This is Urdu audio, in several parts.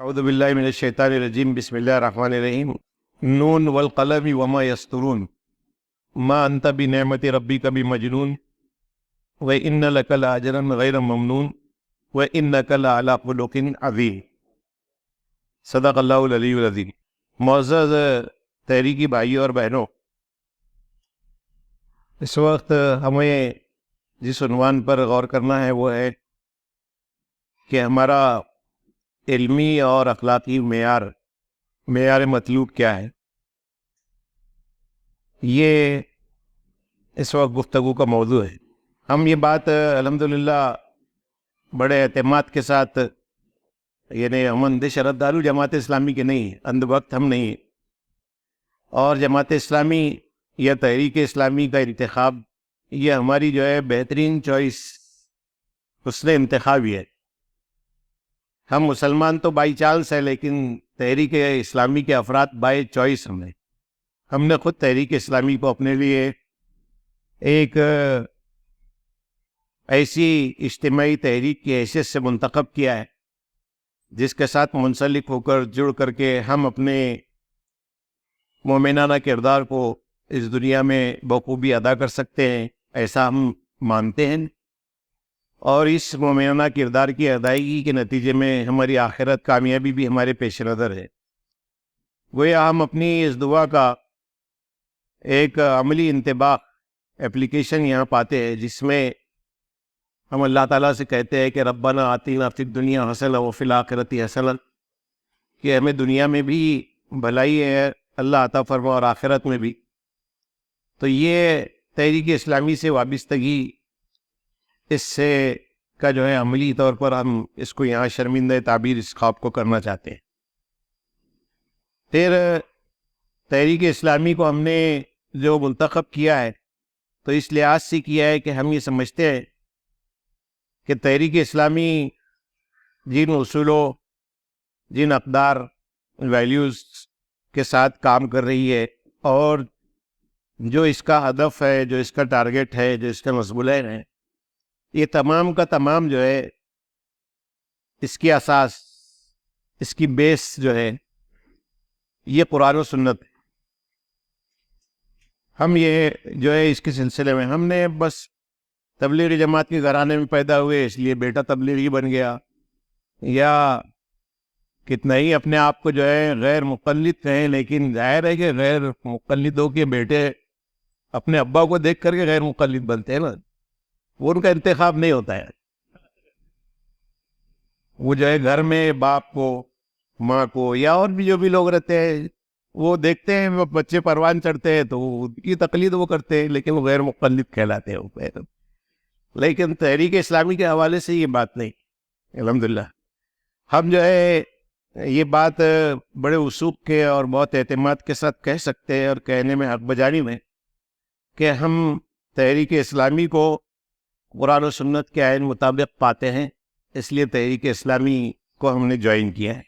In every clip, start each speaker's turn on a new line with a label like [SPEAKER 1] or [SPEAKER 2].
[SPEAKER 1] اعوذ باللہ من الشیطان الرجیم بسم اللہ الرحمن الرحیم نون والقلم وما یسطرون ما انت بنعمت ربک بمجنون وان لک لاجرا غیر ممنون وانک لعلی خلق عظیم۔ صدق اللہ العلی العظیم۔ معزز تحریکی بھائیوں اور بہنوں، اس وقت ہمیں جس عنوان پر غور کرنا ہے وہ ہے کہ ہمارا علمی اور اخلاقی معیار مطلوب کیا ہے۔ یہ اس وقت گفتگو کا موضوع ہے۔ ہم یہ بات الحمدللہ بڑے اعتماد کے ساتھ، یعنی ہم اندھے شرفدار جماعت اسلامی کے نہیں، اندھ وقت ہم نہیں، اور جماعت اسلامی یا تحریک اسلامی کا انتخاب یہ ہماری جو ہے بہترین چوائس، اس نے انتخاب ہی ہے۔ ہم مسلمان تو بائی چانس ہے، لیکن تحریک اسلامی کے افراد بائی چوائس ہم نے خود تحریک اسلامی کو اپنے لیے ایک ایسی اجتماعی تحریک کی حیثیت سے منتخب کیا ہے جس کے ساتھ منسلک ہو کر، جڑ کر کے ہم اپنے مومنانہ کردار کو اس دنیا میں بخوبی ادا کر سکتے ہیں، ایسا ہم مانتے ہیں، اور اس مومنانہ کردار کی ادائیگی کے نتیجے میں ہماری آخرت کامیابی بھی ہمارے پیش نظر ہے۔ گویا ہم اپنی اس دعا کا ایک عملی انطباق، اپلیکیشن یہاں پاتے ہیں، جس میں ہم اللہ تعالیٰ سے کہتے ہیں کہ ربنا آتنا فی الدنیا حسنہ وفی الآخرۃ حسنہ، کہ ہمیں دنیا میں بھی بھلائی ہے اللہ عطا فرما اور آخرت میں بھی۔ تو یہ تحریک اسلامی سے وابستگی، اس سے کا جو ہے عملی طور پر ہم اس کو یہاں شرمندہ تعبیر اس خواب کو کرنا چاہتے ہیں۔ پھر تحریک اسلامی کو ہم نے جو منتخب کیا ہے تو اس لحاظ سے کیا ہے کہ ہم یہ سمجھتے ہیں کہ تحریک اسلامی جن اصولوں، جن اقدار، ویلیوز کے ساتھ کام کر رہی ہے، اور جو اس کا ہدف ہے، جو اس کا ٹارگٹ ہے، جو اس کا مضمون ہے، یہ تمام کا تمام جو ہے اس کی اساس، اس کی بیس جو ہے یہ قرآن و سنت ہے۔ ہم یہ جو ہے اس کے سلسلے میں ہم نے بس تبلیغی جماعت کے گھرانے میں پیدا ہوئے اس لیے بیٹا تبلیغی بن گیا، یا کتنا ہی اپنے آپ کو جو ہے غیر مقلد کہیں، لیکن ظاہر ہے کہ غیر مقلدوں کے بیٹے اپنے ابا کو دیکھ کر کے غیر مقلد بنتے ہیں نا، وہ ان کا انتخاب نہیں ہوتا ہے۔ وہ جو ہے گھر میں باپ کو، ماں کو، یا اور بھی جو بھی لوگ رہتے ہیں، وہ دیکھتے ہیں وہ بچے پروان چڑھتے ہیں تو ان کی تقلید وہ کرتے ہیں، لیکن وہ غیر مقلد کہلاتے ہیں۔ لیکن تحریک اسلامی کے حوالے سے یہ بات نہیں، الحمدللہ ہم جو ہے یہ بات بڑے وثوق کے اور بہت اعتماد کے ساتھ کہہ سکتے ہیں، اور کہنے میں حق بجانی میں، کہ ہم تحریک اسلامی کو قرآن و سنت کے عین مطابق پاتے ہیں، اس لیے تحریک اسلامی کو ہم نے جوائن کیا ہے۔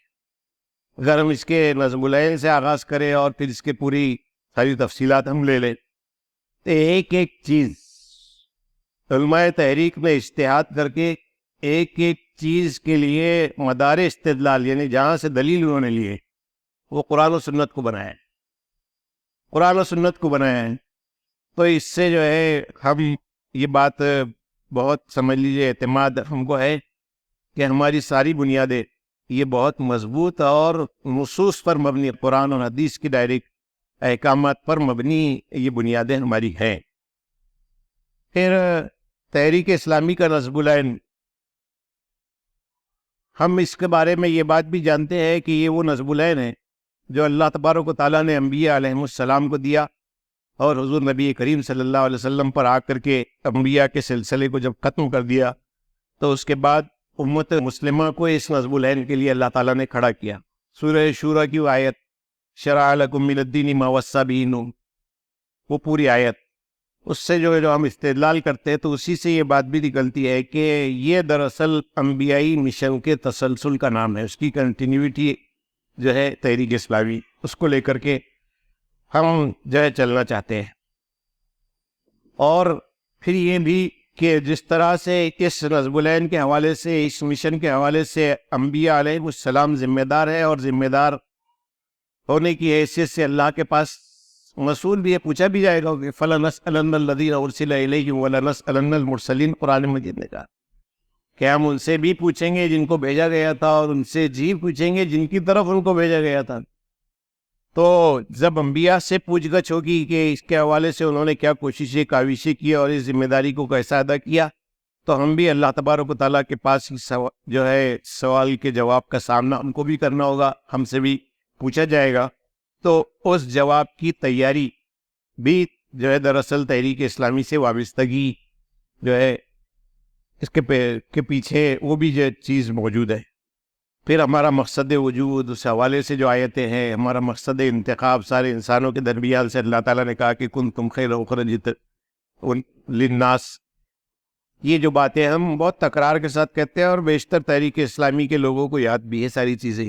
[SPEAKER 1] اگر ہم اس کے نظم العین سے آغاز کریں اور پھر اس کے پوری ساری تفصیلات ہم لے لیں تو ایک ایک چیز علماء تحریک میں اجتہاد کر کے ایک ایک چیز کے لیے مدار استدلال، یعنی جہاں سے دلیل انہوں نے لیے، وہ قرآن و سنت کو بنایا ہے، قرآن و سنت کو بنایا ہے۔ تو اس سے جو ہے ہم یہ بات بہت سمجھ لیجیے اعتماد ہم کو ہے کہ ہماری ساری بنیادیں یہ بہت مضبوط اور نصوص پر مبنی، قرآن اور حدیث کی ڈائریکٹ احکامات پر مبنی یہ بنیادیں ہماری ہیں۔ پھر تحریک اسلامی کا نصب العین، ہم اس کے بارے میں یہ بات بھی جانتے ہیں کہ یہ وہ نصب العین ہے جو اللہ تبارک و تعالیٰ نے انبیاء علیہ السلام کو دیا، اور حضور نبی کریم صلی اللہ علیہ وسلم پر آ کر کے انبیاء کے سلسلے کو جب ختم کر دیا تو اس کے بعد امت مسلمہ کو اس نصب العین کے لیے اللہ تعالیٰ نے کھڑا کیا۔ سورہ شورى کی آیت شرع لکم من الدین ما وصی بہ نوح، وہ پوری آیت، اس سے جو ہم استدلال کرتے ہیں تو اسی سے یہ بات بھی نکلتی ہے کہ یہ دراصل انبیائی مشن کے تسلسل کا نام ہے، اس کی کنٹینیوٹی جو ہے تحریک اسلامی، اس کو لے کر کے ہم جو ہے چلنا چاہتے ہیں۔ اور پھر یہ بھی کہ جس طرح سے اس نصب العین کے حوالے سے، اس مشن کے حوالے سے انبیاء علیہ السلام ذمہ دار ہے، اور ذمہ دار ہونے کی حیثیت سے اللہ کے پاس مسئول بھی ہے، پوچھا بھی جائے گا کہ فَلَنَسْأَلَنَّ الَّذِينَ أُرْسِلَ إِلَيْهِمْ وَلَنَسْأَلَنَّ الْمُرْسَلِينَ، قرآن مجید نے کہا کہ ہم ان سے بھی پوچھیں گے جن کو بھیجا گیا تھا، اور ان سے پوچھیں گے جن کی طرف ان کو بھیجا گیا تھا۔ تو جب انبیاء سے پوچھ گچھ ہوگی کہ اس کے حوالے سے انہوں نے کیا کوششیں کاوشیں کی اور اس ذمہ داری کو کیسا ادا کیا، تو ہم بھی اللہ تبارک و تعالیٰ کے پاس جو ہے سوال کے جواب کا سامنا ہم کو بھی کرنا ہوگا، ہم سے بھی پوچھا جائے گا۔ تو اس جواب کی تیاری بھی جو ہے دراصل تحریک اسلامی سے وابستگی جو ہے اس کے پیچھے وہ بھی جو چیز موجود ہے۔ پھر ہمارا مقصد وجود، اس حوالے سے جو آیتیں ہیں، ہمارا مقصد انتخاب سارے انسانوں کے درمیان سے اللہ تعالیٰ نے کہا کہ کنتم خیر اخرجت للناس، یہ جو باتیں ہم بہت تکرار کے ساتھ کہتے ہیں اور بیشتر تحریک اسلامی کے لوگوں کو یاد بھی ہے ساری چیزیں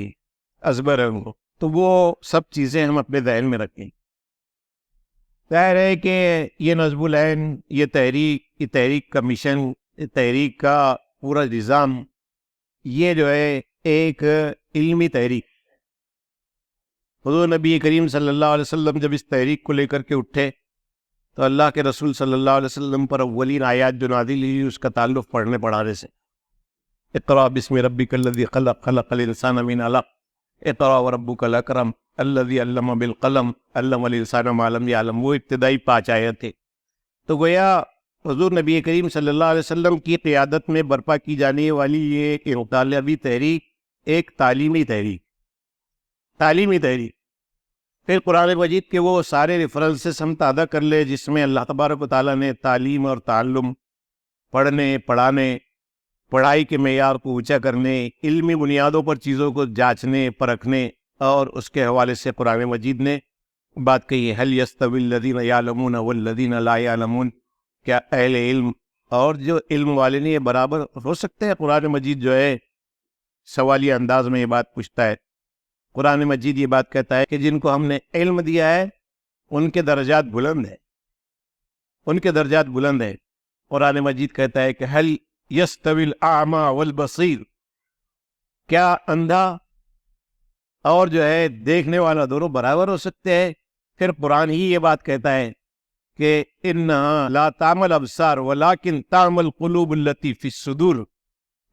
[SPEAKER 1] ازبر ہے ان کو، تو وہ سب چیزیں ہم اپنے ذہن میں رکھیں۔ ظاہر ہے کہ یہ نصب العین، یہ تحریک کا مشن، یہ تحریک کا پورا نظام، یہ جو ہے ایک علمی تحریک۔ حضور نبی کریم صلی اللہ علیہ وسلم جب اس تحریک کو لے کر کے اٹھے تو اللہ کے رسول صلی اللہ علیہ وسلم پر اولین آیات جو نازل ہوئی اس کا تعلق پڑھنے پڑھانے سے، اقرأ بسم ربک الذی خلق، خلق الانسان من علق، اقرأ وربک الاکرم الذی علم بالقلم علم الانسان ما لم یعلم، وہ ابتدائی 5 آیات تھے۔ تو گویا حضور نبی کریم صلی اللہ علیہ وسلم کی قیادت میں برپا کی جانے والی یہ انقلابی تحریک ایک تعلیمی تحریک۔ پھر قرآن مجید کے وہ سارے ریفرنسز ہم تازہ کر لے جس میں اللہ تبارک و تعالیٰ نے تعلیم اور تعلم، پڑھنے پڑھانے، پڑھائی کے معیار کو اونچا کرنے، علمی بنیادوں پر چیزوں کو جانچنے پرکھنے، اور اس کے حوالے سے قرآن مجید نے بات کہی ہے هل يستوي الذين يعلمون والذين لا يعلمون، کیا اہل علم اور جو علم والے نہیں یہ برابر ہو سکتے ہیں؟ قرآن مجید جو ہے سوالیہ انداز میں یہ بات پوچھتا ہے۔ قرآن مجید یہ بات کہتا ہے کہ جن کو ہم نے علم دیا ہے ان کے درجات بلند ہیں، قرآن مجید کہتا ہے کہ هل يستوي الأعمى والبصير، کیا اندھا اور جو ہے دیکھنے والا دونوں برابر ہو سکتے ہیں؟ پھر قرآن ہی یہ بات کہتا ہے کہ انہا لا تعمل الابصار ولکن تعمل القلوب التی فی الصدور،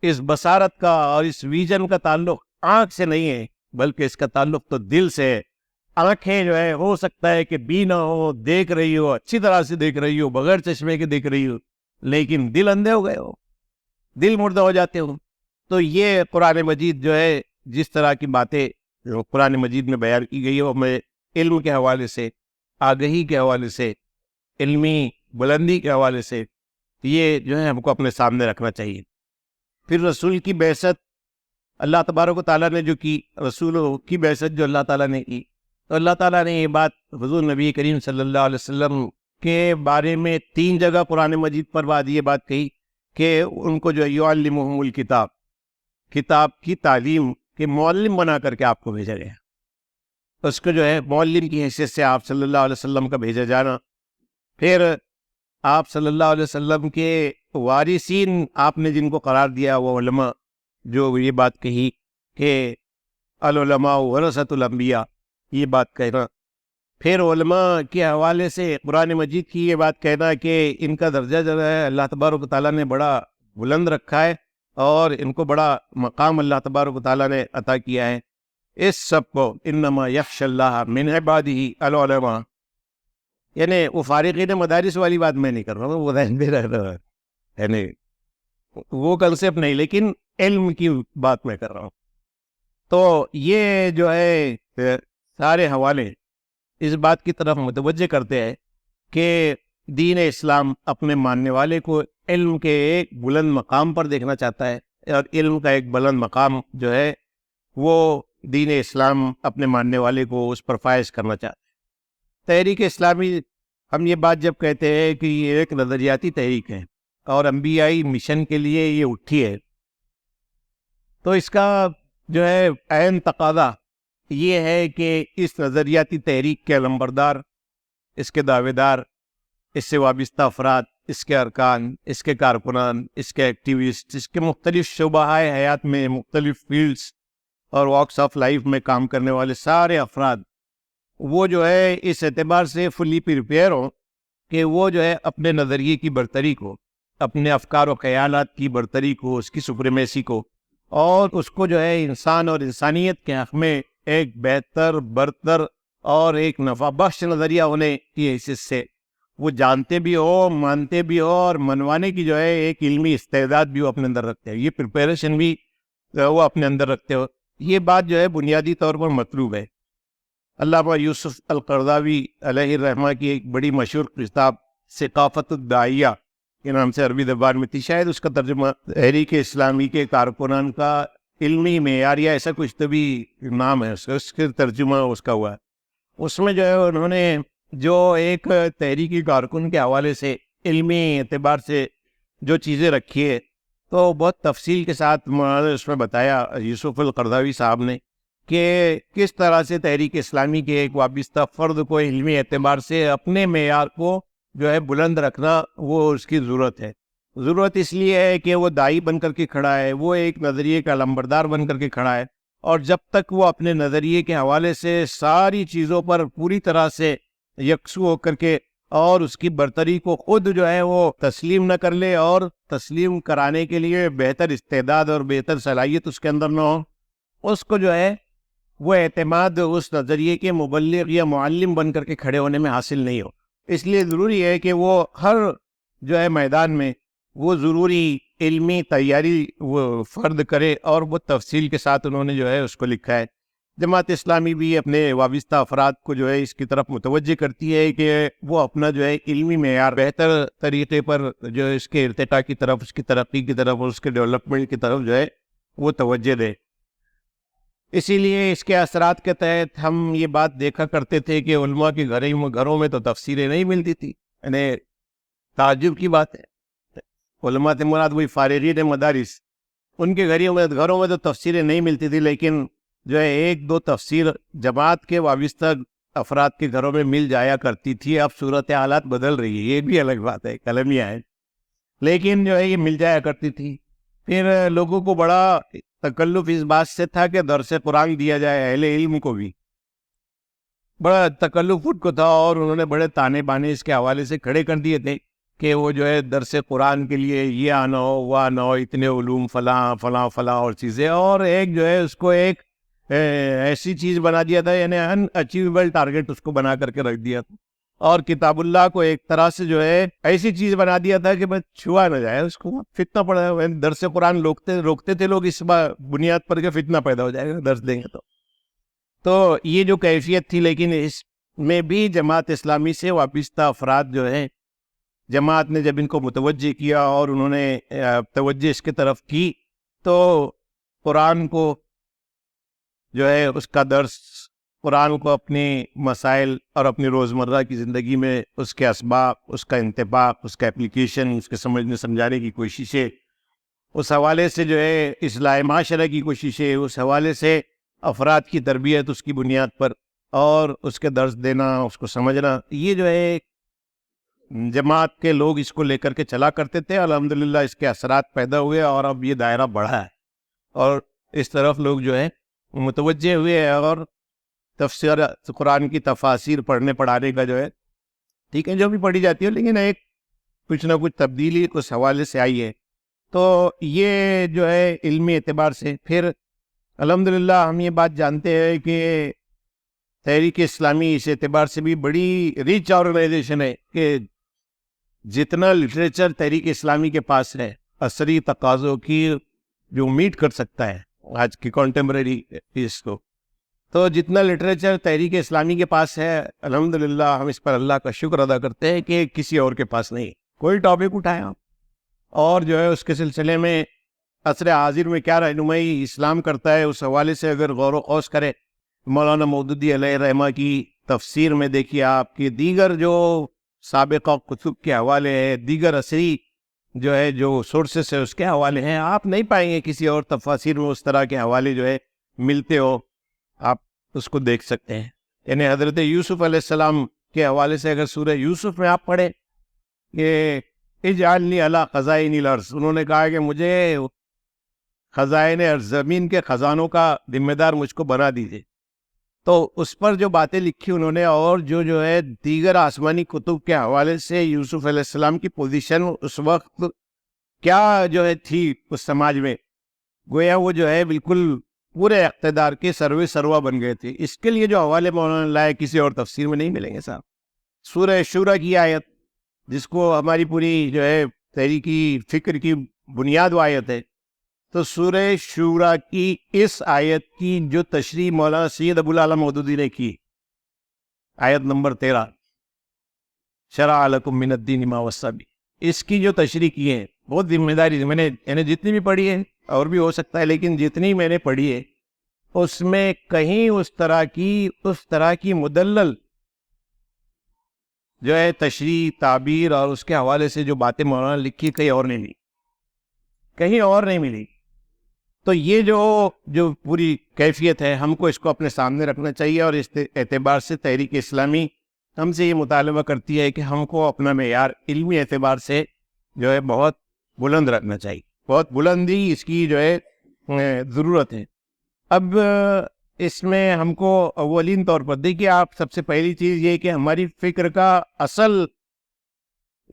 [SPEAKER 1] اس بصارت کا اور اس ویژن کا تعلق آنکھ سے نہیں ہے بلکہ اس کا تعلق تو دل سے ہے۔ آنکھیں جو ہے ہو سکتا ہے کہ بینا ہو، دیکھ رہی ہو، اچھی طرح سے دیکھ رہی ہو، بغیر چشمے کے دیکھ رہی ہو، لیکن دل اندھے ہو گئے ہو، دل مردہ ہو جاتے ہو۔ تو یہ قرآن مجید جو ہے جس طرح کی باتیں جو قرآن مجید میں بیان کی گئی ہے وہ ہمیں علم کے حوالے سے، آگہی کے حوالے سے، علمی بلندی کے حوالے سے یہ جو ہے ہم کو اپنے سامنے رکھنا چاہیے۔ پھر رسول کی بعثت اللہ تبارک و تعالیٰ نے جو کی، رسول کی بعثت جو اللہ تعالیٰ نے کی، تو اللہ تعالیٰ نے یہ بات حضور نبی کریم صلی اللہ علیہ وسلم کے بارے میں 3 جگہ قرآن مجید پر بعد یہ بات کہی کہ ان کو جو یعلمہم الکتاب، کتاب کی تعلیم کے معلم بنا کر کے آپ کو بھیجا گیا۔ اس کو جو ہے معلم کی حیثیت سے آپ صلی اللہ علیہ وسلم کا بھیجا جانا، پھر آپ صلی اللہ علیہ وسلم کے وارثین آپ نے جن کو قرار دیا وہ علماء، جو یہ بات کہی کہ العلماء ورثۃ الانبیاء، یہ بات کہنا، پھر علماء کے حوالے سے قرآن مجید کی یہ بات کہنا کہ ان کا درجہ جو ہے اللہ تبارک و تعالیٰ نے بڑا بلند رکھا ہے اور ان کو بڑا مقام اللہ تبارک و تعالیٰ نے عطا کیا ہے۔ اس سب کو انما یخشی اللہ من عبادہ العلماء، یعنی وہ فارغین مدارس والی بات میں نہیں کر رہا ہوں، وہ ذہن میں رہ رہا ہے، یعنی وہ کنسیپٹ نہیں، لیکن علم کی بات میں کر رہا ہوں۔ تو یہ جو ہے سارے حوالے اس بات کی طرف متوجہ کرتے ہیں کہ دین اسلام اپنے ماننے والے کو علم کے ایک بلند مقام پر دیکھنا چاہتا ہے، اور علم کا ایک بلند مقام جو ہے وہ دین اسلام اپنے ماننے والے کو اس پر فائز کرنا چاہتا ہے۔ تحریک اسلامی، ہم یہ بات جب کہتے ہیں کہ یہ ایک نظریاتی تحریک ہے اور انبیائی مشن کے لیے یہ اٹھی ہے، تو اس کا جو ہے عین تقاضا یہ ہے کہ اس نظریاتی تحریک کے علمبردار، اس کے دعوے دار اس سے وابستہ افراد، اس کے ارکان، اس کے کارکنان، اس کے ایکٹیوسٹ، اس کے مختلف شعبہ حیات میں مختلف فیلڈز اور واکس آف لائف میں کام کرنے والے سارے افراد، وہ جو ہے اس اعتبار سے فلی پریپیئر ہوں کہ وہ جو ہے اپنے نظریے کی برتری کو، اپنے افکار و خیالات کی برتری کو، اس کی سپریمیسی کو، اور اس کو جو ہے انسان اور انسانیت کے حق میں ایک بہتر، برتر اور ایک نفع بخش نظریہ ہونے کی حیثیت سے وہ جانتے بھی ہو، مانتے بھی ہو، اور منوانے کی جو ہے ایک علمی استعداد بھی وہ اپنے اندر رکھتے ہیں، یہ پریپریشن بھی وہ اپنے اندر رکھتے ہو. یہ بات جو ہے بنیادی طور پر مطلوب ہے. علامہ یوسف القرضاوی علیہ الرحمہ کی ایک بڑی مشہور کتاب ثقافت الداعیہ کے نام سے عربی زبان میں تھی، شاید اس کا ترجمہ تحریک اسلامی کے کارکنان کا علمی معیار یا ایسا کچھ تو بھی نام ہے اس کا ترجمہ اس کا ہوا ہے. اس میں جو ہے انہوں نے جو ایک تحریکی کارکن کے حوالے سے علمی اعتبار سے جو چیزیں رکھی ہے تو بہت تفصیل کے ساتھ اس میں بتایا یوسف القرضاوی صاحب نے کہ کس طرح سے تحریک اسلامی کے ایک وابستہ فرد کو علمی اعتبار سے اپنے معیار کو جو ہے بلند رکھنا وہ اس کی ضرورت ہے. ضرورت اس لیے ہے کہ وہ دائی بن کر کے کھڑا ہے، وہ ایک نظریے کا لمبردار بن کر کے کھڑا ہے، اور جب تک وہ اپنے نظریے کے حوالے سے ساری چیزوں پر پوری طرح سے یکسو ہو کر کے اور اس کی برتری کو خود جو ہے وہ تسلیم نہ کر لے اور تسلیم کرانے کے لیے بہتر استعداد اور بہتر صلاحیت اس کے اندر نہ ہو، اس کو جو ہے وہ اعتماد اس نظریے کے مبلغ یا معلم بن کر کے کھڑے ہونے میں حاصل نہیں ہو. اس لیے ضروری ہے کہ وہ ہر جو ہے میدان میں وہ ضروری علمی تیاری وہ فرد کرے، اور وہ تفصیل کے ساتھ انہوں نے جو ہے اس کو لکھا ہے. جماعت اسلامی بھی اپنے وابستہ افراد کو جو ہے اس کی طرف متوجہ کرتی ہے کہ وہ اپنا جو ہے علمی معیار بہتر طریقے پر جو ہے اس کے ارتقاء کی طرف، اس کی ترقی کی طرف اور اس کے ڈیولپمنٹ کی طرف جو ہے وہ توجہ دے. اسی لیے اس کے اثرات کے تحت ہم یہ بات دیکھا کرتے تھے کہ علماء کے گھروں میں تو تفسیریں نہیں ملتی تھی. یعنی تعجب کی بات ہے، علماء سے مراد وہی فارغین مدارس، ان کے گھروں میں تو تفسیریں نہیں ملتی تھی، لیکن جو ہے ایک دو تفسیر جماعت کے وابستہ افراد کے گھروں میں مل جایا کرتی تھی. اب صورت حالات بدل رہی ہے، یہ بھی الگ بات ہے، قلمیہ ہے، لیکن جو ہے یہ مل جایا کرتی تھی. پھر لوگوں کو بڑا تکلف اس بات سے تھا کہ درس قرآن دیا جائے، اہل علم کو بھی بڑا تکلف ان کو تھا، اور انہوں نے بڑے تانے بانے اس کے حوالے سے کھڑے کر دیے تھے کہ وہ جو ہے درس قرآن کے لیے یہ آنا ہو وہ آنا ہو، اتنے علوم فلاں فلاں فلاں اور چیزیں، اور ایک جو ہے اس کو ایک ایسی چیز بنا دیا تھا، یعنی ان اچیویبل ٹارگٹ اس کو بنا کر کے رکھ دیا تھا، اور کتاب اللہ کو ایک طرح سے جو ہے ایسی چیز بنا دیا تھا کہ بس چھوا نہ جائے، اس کو فتنہ پڑا. درس قرآن روکتے تھے لوگ اس بنیاد پر کہ فتنہ پیدا ہو جائے گا درس دیں گے تو یہ جو کیفیت تھی. لیکن اس میں بھی جماعت اسلامی سے وابستہ افراد جو ہیں، جماعت نے جب ان کو متوجہ کیا اور انہوں نے توجہ اس کی طرف کی تو قرآن کو جو ہے اس کا درس، قرآن کو اپنے مسائل اور اپنی روزمرہ کی زندگی میں اس کے اسباب، اس کا انطباق، اس کا اپلیکیشن، اس کے سمجھنے سمجھانے کی کوششیں، اس حوالے سے جو ہے اصلاح معاشرہ کی کوششیں، اس حوالے سے افراد کی تربیت اس کی بنیاد پر اور اس کے درس دینا، اس کو سمجھنا، یہ جو ہے جماعت کے لوگ اس کو لے کر کے چلا کرتے تھے. الحمدللہ اس کے اثرات پیدا ہوئے اور اب یہ دائرہ بڑھا ہے اور اس طرف لوگ جو ہے متوجہ ہوئے، اور تفسیر قرآن کی تفاسیر پڑھنے پڑھانے کا جو ہے ٹھیک ہے جو بھی پڑھی جاتی ہے، لیکن ایک کچھ نہ کچھ تبدیلی اس حوالے سے آئی ہے. تو یہ جو ہے علمی اعتبار سے پھر الحمدللہ ہم یہ بات جانتے ہیں کہ تحریک اسلامی اس اعتبار سے بھی بڑی ریچ آرگنائزیشن ہے کہ جتنا لٹریچر تحریک اسلامی کے پاس ہے عصری تقاضوں کی جو میٹ کر سکتا ہے آج کی کانٹمپریری اس کو، تو جتنا لٹریچر تحریک اسلامی کے پاس ہے الحمدللہ ہم اس پر اللہ کا شکر ادا کرتے ہیں کہ کسی اور کے پاس نہیں. کوئی ٹاپک اٹھایا اور جو ہے اس کے سلسلے میں عصر حاضر میں کیا رہنمائی اسلام کرتا ہے اس حوالے سے اگر غور و خوض کرے، مولانا مودودی علیہ رحمہ کی تفسیر میں دیکھیے آپ کی دیگر جو سابقہ کتب کے حوالے ہے، دیگر عصری جو ہے جو سورسز ہے اس کے حوالے ہیں، آپ نہیں پائیں گے کسی اور تفاسیر میں اس طرح کے حوالے جو ہے ملتے ہو. آپ اس کو دیکھ سکتے ہیں. یعنی حضرت یوسف علیہ السلام کے حوالے سے اگر سورہ یوسف میں آپ پڑھیں کہ اجعلنی علی خزائن الارض، انہوں نے کہا کہ مجھے خزائن ارض، زمین کے خزانوں کا ذمہ دار مجھ کو بنا دیجیے. تو اس پر جو باتیں لکھی انہوں نے، اور جو ہے دیگر آسمانی کتب کے حوالے سے یوسف علیہ السلام کی پوزیشن اس وقت کیا جو ہے تھی اس سماج میں، گویا وہ جو ہے بالکل پورے اقتدار کے سروے سروا بن گئے تھے. اس کے لیے جو حوالے مولانا لائے کسی اور تفسیر میں نہیں ملیں گے صاحب. سورہ شورا کی آیت، جس کو ہماری پوری جو ہے تحریکی فکر کی بنیاد و آیت ہے، تو سورہ شورا کی اس آیت کی جو تشریح مولانا سید ابو العلا مودودی نے کی، آیت نمبر 13، شرع لکم من الدین ما وصی بہ، اس کی جو تشریح کی ہے بہت ذمہ داری، میں نے جتنی بھی پڑھی ہے، اور بھی ہو سکتا ہے، لیکن جتنی میں نے پڑھی ہے اس میں کہیں اس طرح کی مدلل جو ہے تشریح، تعبیر اور اس کے حوالے سے جو باتیں مولانا لکھی کہیں اور نہیں ملی، کہیں اور نہیں ملی. تو یہ جو پوری کیفیت ہے، ہم کو اس کو اپنے سامنے رکھنا چاہیے، اور اس اعتبار سے تحریک اسلامی ہم سے یہ مطالبہ کرتی ہے کہ ہم کو اپنا معیار علمی اعتبار سے جو ہے بہت بلند رکھنا چاہیے، بہت بلندی اس کی جو ہے ضرورت ہے. اب اس میں ہم کو اولین طور پر دیکھیے، آپ سب سے پہلی چیز یہ کہ ہماری فکر کا اصل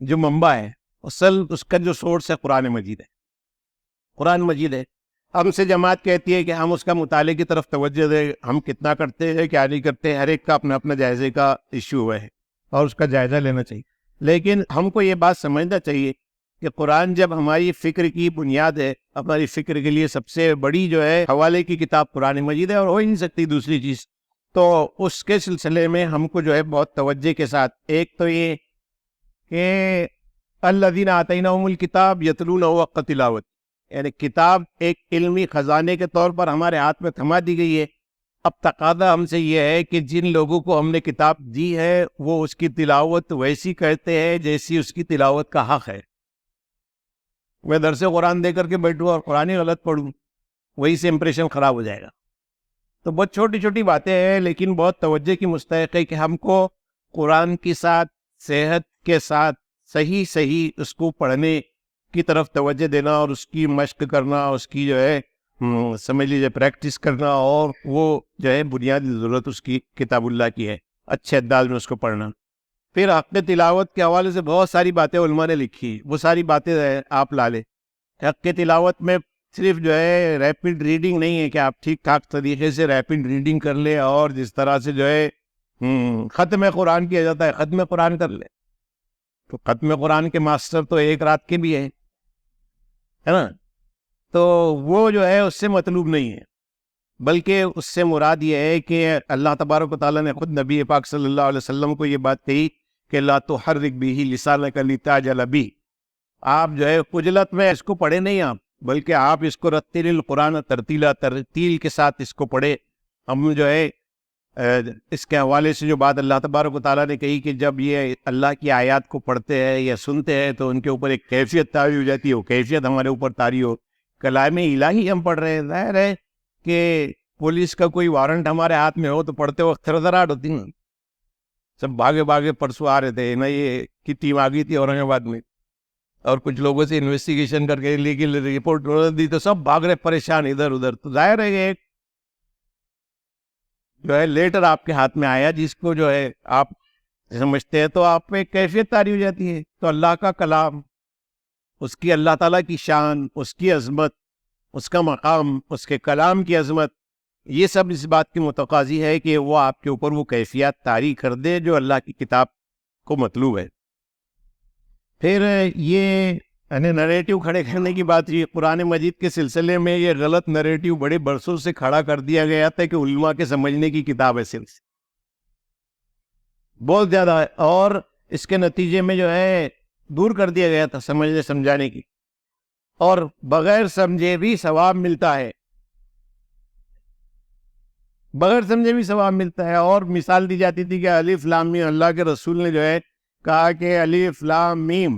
[SPEAKER 1] جو منبع ہے، اصل اس کا جو سورس ہے قرآن مجید ہے. قرآن مجید ہے. ہم سے جماعت کہتی ہے کہ ہم اس کا مطالعے کی طرف توجہ دیں، ہم کتنا کرتے ہیں کیا نہیں کرتے، ہر ایک کا اپنا اپنا جائزے کا ایشو ہوا ہے اور اس کا جائزہ لینا چاہیے. لیکن ہم کو یہ بات سمجھنا چاہیے کہ قرآن جب ہماری فکر کی بنیاد ہے، ہماری فکر کے لیے سب سے بڑی جو ہے حوالے کی کتاب قرآن مجید ہے، اور ہو ہی نہیں سکتی دوسری چیز، تو اس کے سلسلے میں ہم کو جو ہے بہت توجہ کے ساتھ، ایک تو یہ کہ الذین آتیناہم الکتاب یتلونہ حق تلاوت، یعنی کتاب ایک علمی خزانے کے طور پر ہمارے ہاتھ میں تھما دی گئی ہے. اب تقاضا ہم سے یہ ہے کہ جن لوگوں کو ہم نے کتاب دی ہے وہ اس کی تلاوت ویسی کرتے ہیں جیسی اس کی تلاوت کا حق ہے. میں درس قرآن دے کر کے بیٹھوں اور قرآن غلط پڑھوں، وہی سے امپریشن خراب ہو جائے گا. تو بہت چھوٹی چھوٹی باتیں ہیں، لیکن بہت توجہ کی مستحق ہے کہ ہم کو قرآن کے ساتھ، صحت کے ساتھ صحیح اس کو پڑھنے کی طرف توجہ دینا، اور اس کی مشق کرنا، اس کی جو ہے سمجھ لیجیے پریکٹس کرنا، اور وہ جو ہے بنیادی ضرورت اس کی کتاب اللہ کی ہے، اچھے انداز میں اس کو پڑھنا. پھر حق تلاوت کے حوالے سے بہت ساری باتیں علماء نے لکھی، وہ ساری باتیں آپ لا لیں. حق تلاوت میں صرف جو ہے ریپڈ ریڈنگ نہیں ہے کہ آپ ٹھیک ٹھاک طریقے سے ریپڈ ریڈنگ کر لیں، اور جس طرح سے جو ہے ختم قرآن کیا جاتا ہے ختم قرآن کر لیں. تو ختم قرآن کے ماسٹر تو ایک رات کے بھی ہے نا، تو وہ جو ہے اس سے مطلوب نہیں ہے، بلکہ اس سے مراد یہ ہے کہ اللہ تبارک و تعالیٰ نے خود نبی پاک صلی اللہ علیہ وسلم کو یہ بات کہی کہ لا تحرک بہ لسانک لتعجل بہ، آپ جو ہے خجلت میں اس کو پڑھے نہیں آپ، بلکہ آپ اس کو رتل القرآن ترتیلا، ترتیل کے ساتھ اس کو پڑھے. ہم جو ہے اس کے حوالے سے جو بات اللہ تبارک و تعالیٰ نے کہی کہ جب یہ اللہ کی آیات کو پڑھتے ہیں یا سنتے ہیں تو ان کے اوپر ایک کیفیت طاری ہو جاتی ہے، وہ کیفیت ہمارے اوپر طاری ہو. کلام الہی ہم پڑھ رہے ہیں، ظاہر ہے کہ پولیس کا کوئی وارنٹ ہمارے ہاتھ میں ہو تو پڑھتے وقت تھرتھراہٹ ہوتی نا. سب بھاگے پرسوں آ رہے تھے نا، یہ کی ٹیم آ گئی تھی اورنگ آباد میں، اور کچھ لوگوں سے انویسٹیگیشن کر کے لیکن رپورٹ دی تو سب بھاگ رہے پریشان ادھر ادھر. تو ظاہر ہے کہ ایک جو ہے لیٹر آپ کے ہاتھ میں آیا جس کو جو ہے آپ سمجھتے ہیں، تو آپ پہ کیفیت طاری ہو جاتی ہے. تو اللہ کا کلام، اس کی اللہ تعالیٰ کی شان، اس کی عظمت، اس کا مقام، اس کے کلام کی عظمت، یہ سب اس بات کی متقاضی ہے کہ وہ آپ کے اوپر وہ کیفیت طاری کر دے جو اللہ کی کتاب کو مطلوب ہے. پھر یہ نریٹو کھڑے کرنے کی بات ہوئی. قرآن مجید کے سلسلے میں یہ غلط نریٹو بڑے برسوں سے کھڑا کر دیا گیا تھا کہ علماء کے سمجھنے کی کتاب ہے، صرف بہت زیادہ ہے، اور اس کے نتیجے میں جو ہے دور کر دیا گیا تھا سمجھنے سمجھانے کی، اور بغیر سمجھے بھی ثواب ملتا ہے، بغیر سمجھے بھی ثواب ملتا ہے. اور مثال دی جاتی تھی کہ الف لام میم، اللہ کے رسول نے جو ہے کہا کہ الف لام میم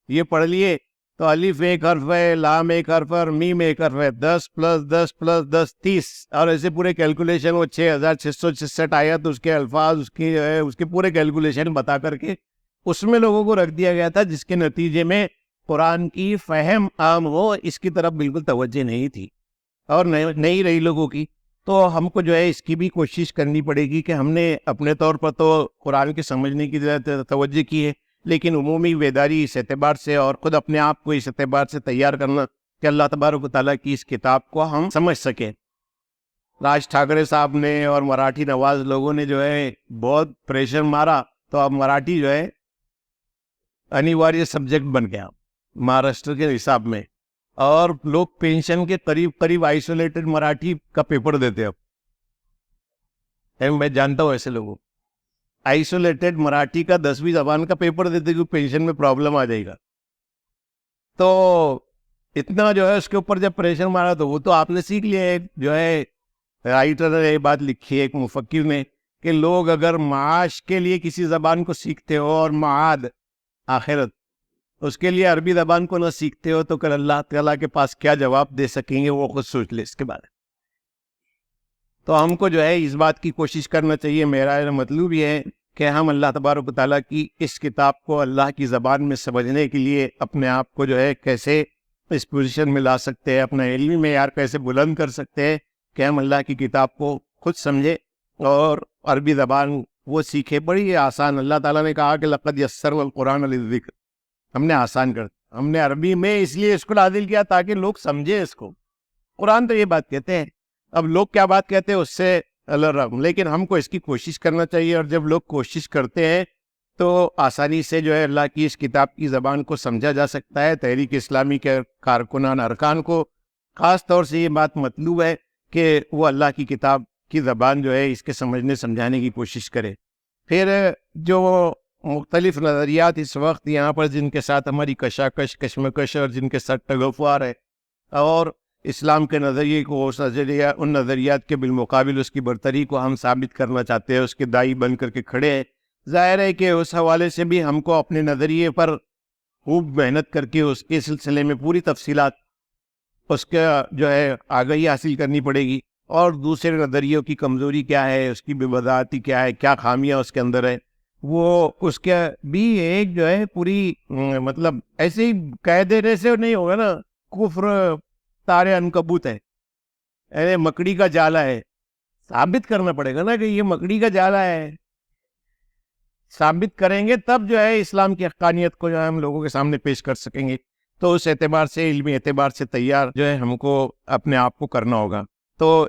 [SPEAKER 1] یہ پڑھ لیے تو الف ایک حرف ہے، لام ایک حرف ہے، اور میم ایک حرف ہے، 10 + 10 + 10 30، اور ایسے پورے کیلکولیشن، وہ 6666 آیت، اس کے الفاظ، اس کی جو ہے اس کے پورے کیلکولیشن بتا کر کے اس میں لوگوں کو رکھ دیا گیا تھا، جس کے نتیجے میں قرآن کی فہم عام ہو، اس کی طرف بالکل توجہ نہیں تھی اور نہیں رہی لوگوں کی. تو ہم کو جو ہے اس کی بھی کوشش کرنی پڑے گی کہ ہم نے اپنے طور پر تو قرآن کے سمجھنے کی توجہ کی ہے، لیکن عمومی بیداری اس اعتبار سے اور خود اپنے آپ کو اس اعتبار سے تیار کرنا کہ اللہ تبارک و تعالیٰ کی اس کتاب کو ہم سمجھ سکیں. راج ٹھاکرے صاحب نے اور مراٹھی نواز لوگوں نے جو ہے بہت پریشر مارا، تو اب مراٹھی جو ہے انیواریہ سبجیکٹ بن گیا مہاراشٹر کے حساب میں، اور لوگ پینشن کے قریب آئسولیٹڈ مراٹھی کا پیپر دیتے. اب میں جانتا ہوں ایسے لوگوں، آئسولیٹڈ مراٹھی کا 10ویں زبان کا پیپر دیتے کہ پینشن میں پرابلم آ جائے گا. تو اتنا جو ہے اس کے اوپر جب پریشر مارا تو وہ تو آپ نے سیکھ لیا ہے. جو ہے رائٹر نے یہ بات لکھی ہے ایک مفکر نے کہ لوگ اگر معاش کے لیے کسی زبان کو سیکھتے ہو اور معاد آخرت اس کے لیے عربی زبان کو نہ سیکھتے ہو تو کل اللہ تعالیٰ کے پاس کیا جواب دے سکیں گے، وہ خود سوچ لے اس کے بارے میں. تو ہم کو جو ہے اس بات کی کوشش کرنا چاہیے. میرا مطلب یہ ہے کہ ہم اللہ تبارک و تعالیٰ کی اس کتاب کو اللہ کی زبان میں سمجھنے کے لیے اپنے آپ کو جو ہے کیسے اس پوزیشن میں لا سکتے ہیں، اپنا علمی معیار کیسے بلند کر سکتے ہیں کہ ہم اللہ کی کتاب کو خود سمجھے اور عربی زبان وہ سیکھے. بڑی آسان، اللہ تعالیٰ نے کہا کہ لقد یسرنا القرآن للذکر، ہم نے آسان کر، ہم نے عربی میں اس لیے اس کو نازل کیا تاکہ لوگ سمجھے اس کو. قرآن تو یہ بات کہتے ہیں، اب لوگ کیا بات کہتے ہیں اس سے اللہ رحم، لیکن ہم کو اس کی کوشش کرنا چاہیے. اور جب لوگ کوشش کرتے ہیں تو آسانی سے جو ہے اللہ کی اس کتاب کی زبان کو سمجھا جا سکتا ہے. تحریک اسلامی کے کارکنان ارکان کو خاص طور سے یہ بات مطلوب ہے کہ وہ اللہ کی کتاب کی زبان جو ہے اس کے سمجھنے سمجھانے کی کوشش کرے. پھر جو مختلف نظریات اس وقت یہاں پر جن کے ساتھ ہماری کشاکش کشمکش اور جن کے ساتھ تغفار ہے، اور اسلام کے نظریے کو ان نظریات کے بالمقابل اس کی برتری کو ہم ثابت کرنا چاہتے ہیں، اس کے دائی بن کر کے کھڑے ہیں. ظاہر ہے کہ اس حوالے سے بھی ہم کو اپنے نظریے پر خوب محنت کر کے اس کے سلسلے میں پوری تفصیلات اس کا جو ہے آگاہی حاصل کرنی پڑے گی، اور دوسرے نظریوں کی کمزوری کیا ہے، اس کی بے وضاحتی کیا ہے، کیا خامیاں اس کے اندر ہے، وہ اس کے بھی ایک جو ہے پوری مطلب ایسے ہی کہہ دینے سے نہیں ہوگا نا. کفر تارے عنکبوت ہے، مکڑی کا جالا ہے، ثابت کرنا پڑے گا نا کہ یہ مکڑی کا جالا ہے. ثابت کریں گے تب جو ہے اسلام کی حقانیت کو جو ہے ہم لوگوں کے سامنے پیش کر سکیں گے. تو اس اعتبار سے علمی اعتبار سے تیار جو ہے ہم کو اپنے آپ کو کرنا ہوگا. تو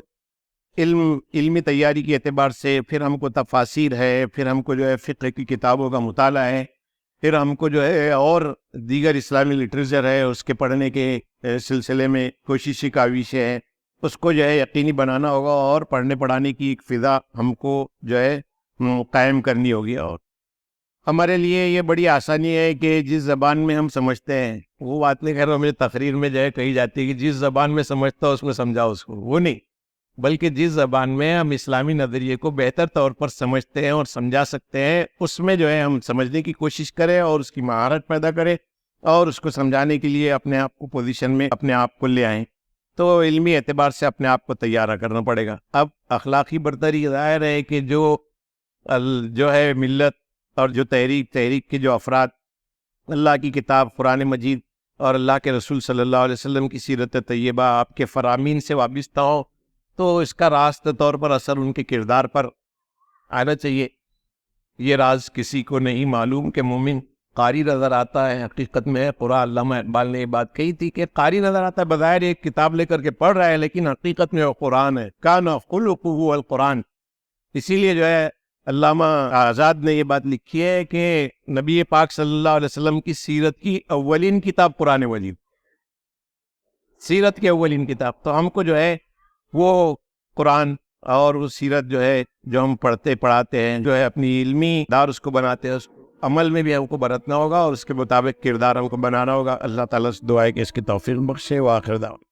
[SPEAKER 1] علمی تیاری کے اعتبار سے پھر ہم کو تفاسیر ہے، پھر ہم کو جو ہے فقہ کی کتابوں کا مطالعہ ہے، پھر ہم کو جو ہے اور دیگر اسلامی لٹریچر ہے اس کے پڑھنے کے سلسلے میں کوششی کاوش ہے، اس کو جو ہے یقینی بنانا ہوگا، اور پڑھنے پڑھانے کی ایک فضا ہم کو جو ہے قائم کرنی ہوگی. اور ہمارے لیے یہ بڑی آسانی ہے کہ جس زبان میں ہم سمجھتے ہیں، وہ بات نہیں، خیر میری تقریر میں جو ہے کہی جاتی ہے کہ جس زبان میں سمجھتا ہو اس میں سمجھاؤ اس کو، وہ نہیں، بلکہ جس زبان میں ہم اسلامی نظریے کو بہتر طور پر سمجھتے ہیں اور سمجھا سکتے ہیں اس میں جو ہے ہم سمجھنے کی کوشش کریں اور اس کی مہارت پیدا کریں اور اس کو سمجھانے کے لیے اپنے آپ کو پوزیشن میں اپنے آپ کو لے آئیں. تو علمی اعتبار سے اپنے آپ کو تیار کرنا پڑے گا. اب اخلاقی برتری ظاہر ہے کہ جو ہے ملت اور جو تحریک کے جو افراد اللہ کی کتاب قرآن مجید اور اللہ کے رسول صلی اللہ علیہ وسلم کی سیرت طیبہ آپ کے فرامین سے وابستہ ہو، تو اس کا راست طور پر اثر ان کے کردار پر آنا چاہیے. یہ راز کسی کو نہیں معلوم کہ مومن قاری نظر آتا ہے، حقیقت میں قرآن. علامہ اقبال نے یہ بات کہی تھی کہ قاری نظر آتا ہے، بظاہر ایک کتاب لے کر کے پڑھ رہا ہے، لیکن حقیقت میں وہ قرآن ہے. کان خلقہ القرآن. اسی لیے جو ہے علامہ آزاد نے یہ بات لکھی ہے کہ نبی پاک صلی اللہ علیہ وسلم کی سیرت کی اولین کتاب قرآن مجید، سیرت کی اولین کتاب. تو ہم کو جو ہے وہ قرآن اور وہ سیرت جو ہے جو ہم پڑھاتے ہیں، جو ہے اپنی علمی دار اس کو بناتے ہیں، اس عمل میں بھی ہم کو برتنا ہوگا اور اس کے مطابق کردار ہم کو بنانا ہوگا. اللہ تعالیٰ سے دعا ہے کہ اس کی توفیق بخشے. وآخر دعوانا